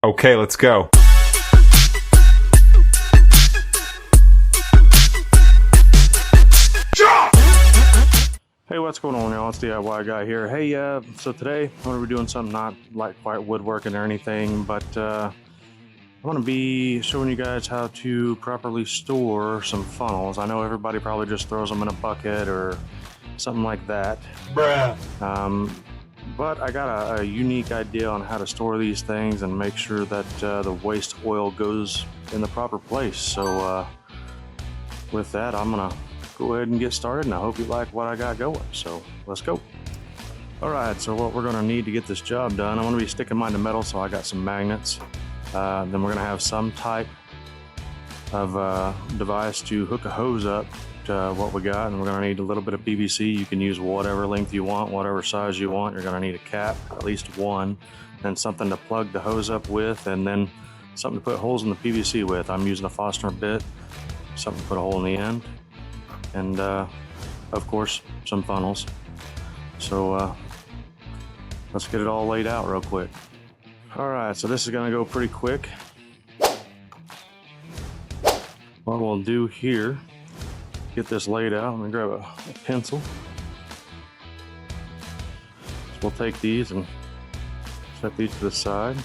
Okay, let's go. Hey, what's going on, y'all? It's DIY Guy here. Hey, so today I'm going to be doing something not like quite woodworking or anything, but I'm going to be showing you guys how to properly store some funnels. I know everybody probably just throws them in a bucket or something like that. Bruh. But I got a unique idea on how to store these things and make sure that the waste oil goes in the proper place. So with that, I'm going to go ahead and get started, and I hope you like what I got going. So let's go. All right, so what we're going to need to get this job done, I'm going to be sticking mine to metal, so I got some magnets. Then we're going to have some type of device to hook a hose up to what we got, and we're going to need a little bit of PVC. You can use whatever length you want, whatever size you want. You're going to need a cap, at least one, and something to plug the hose up with, and then something to put holes in the PVC with. I'm using a Forstner bit, something to put a hole in the end, and of course some funnels. So let's get it all laid out real quick. All right, so this is going to go pretty quick. What we'll do here, get this laid out. I'm going to grab a pencil. So we'll take these and set these to the side.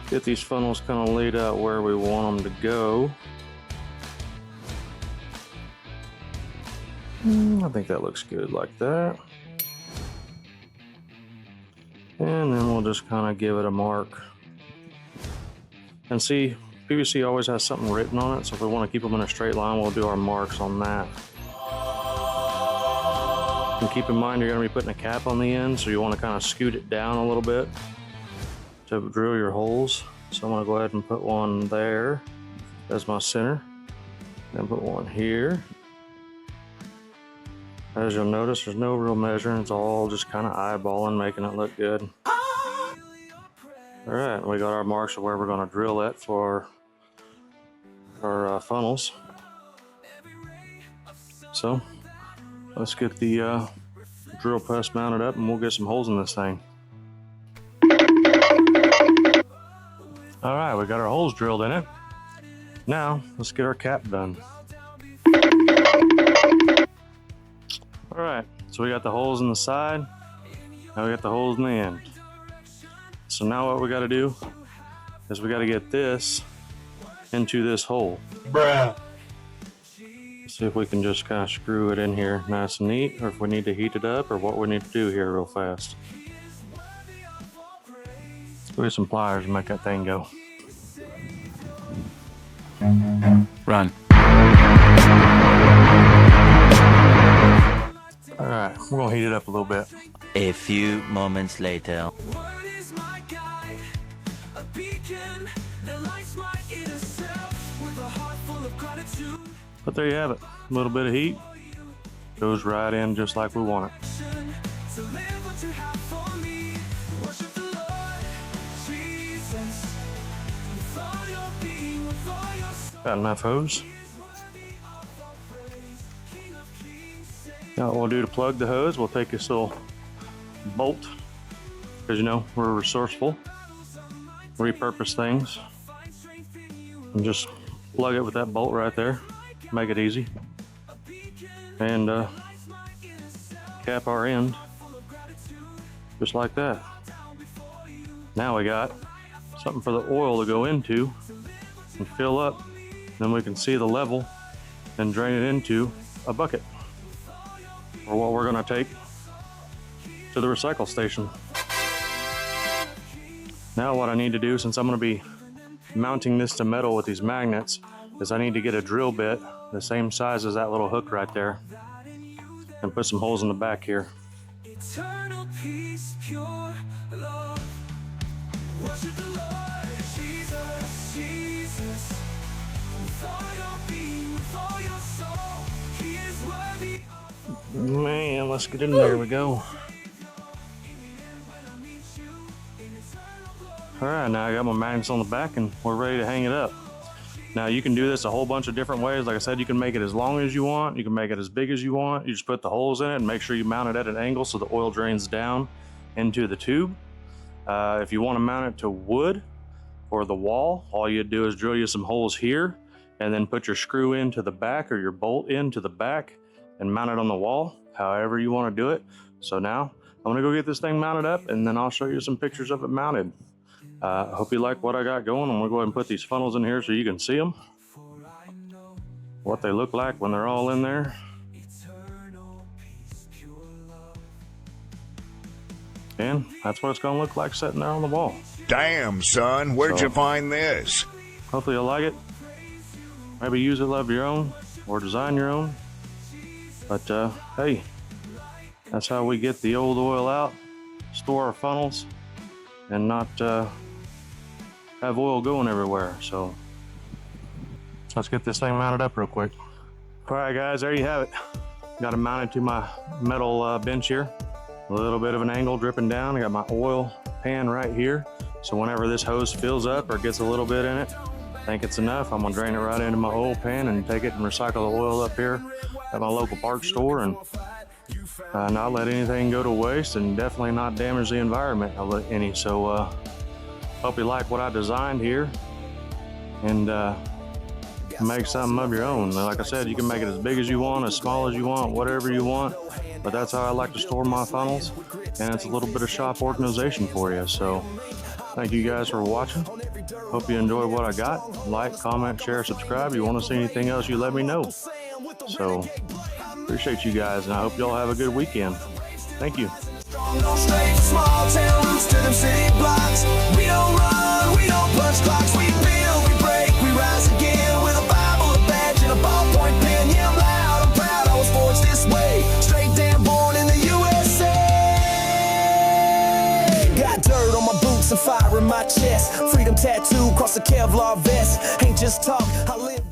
Get these funnels kind of laid out where we want them to go. I think that looks good like that. And then we'll just kind of give it a mark. And see, PVC always has something written on it, so if we want to keep them in a straight line, we'll do our marks on that. And keep in mind you're going to be putting a cap on the end, so you want to kind of scoot it down a little bit to drill your holes. So I'm going to go ahead and put one there as my center. Then put one here. As you'll notice, there's no real measuring. It's all just kind of eyeballing, making it look good. All right, we got our marks of where we're going to drill it for our funnels. So let's get the drill press mounted up, and we'll get some holes in this thing. All right, we got our holes drilled in it. Now let's get our cap done. All right, so we got the holes in the side. Now we got the holes in the end. So now what we got to do is we got to get this into this hole. Bruh. See if we can just kind of screw it in here nice and neat, or if we need to heat it up, or what we need to do here real fast. Let's get some pliers and make that thing go. Run. All right, we're gonna heat it up a little bit. A few moments later. But there you have it. A little bit of heat goes right in just like we want it. Got enough hose. Now what we'll do to plug the hose, we'll take this little bolt, because you know we're resourceful, repurpose things, and just plug it with that bolt right there. Make it easy, and cap our end just like that. Now we got something for the oil to go into and fill up. Then we can see the level and drain it into a bucket, or what we're going to take to the recycle station. Now what I need to do, since I'm going to be mounting this to metal with these magnets, is I need to get a drill bit the same size as that little hook right there and put some holes in the back here. Eternal peace, pure love. Worship the Lord, Jesus, Jesus. With all your being, with all your soul, He is worthy. Man, let's get in there. Here we go. All right, now I got my magnets on the back and we're ready to hang it up. Now you can do this a whole bunch of different ways. Like I said, you can make it as long as you want. You can make it as big as you want. You just put the holes in it and make sure you mount it at an angle so the oil drains down into the tube. If you want to mount it to wood or the wall, all you do is drill you some holes here and then put your screw into the back or your bolt into the back and mount it on the wall, however you want to do it. So now I'm gonna go get this thing mounted up and then I'll show you some pictures of it mounted. I hope you like what I got going. I'm gonna go ahead and put these funnels in here so you can see them, what they look like when they're all in there. And that's what it's gonna look like sitting there on the wall. Damn, son, where'd you find this? Hopefully you'll like it. Maybe use it, love your own, or design your own. But hey, that's how we get the old oil out, store our funnels, and not have oil going everywhere. So let's get this thing mounted up real quick. All right, guys, there you have it. Got it mounted to my metal bench here. A little bit of an angle dripping down. I got my oil pan right here. So whenever this hose fills up or gets a little bit in it, I think it's enough, I'm gonna drain it right into my oil pan and take it and recycle the oil up here at my local parts store and not let anything go to waste and definitely not damage the environment any. So hope you like what I designed here and make something of your own. Like I said, you can make it as big as you want, as small as you want, whatever you want, but that's how I like to store my funnels, and it's a little bit of shop organization for you. So thank you guys for watching. Hope you enjoyed what I got. Like, comment, share, subscribe. If you want to see anything else, you let me know. So appreciate you guys, and I hope y'all have a good weekend. Thank you. Small town roots to them city blocks. We don't run, we don't punch clocks. We build, we break, we rise again. With a Bible, a badge, and a ballpoint pen. Yeah, I'm loud, I'm proud, I was forged this way. Straight damn born in the USA. Got dirt on my boots and fire in my chest. Freedom tattoo across a Kevlar vest. Ain't just talk, I live.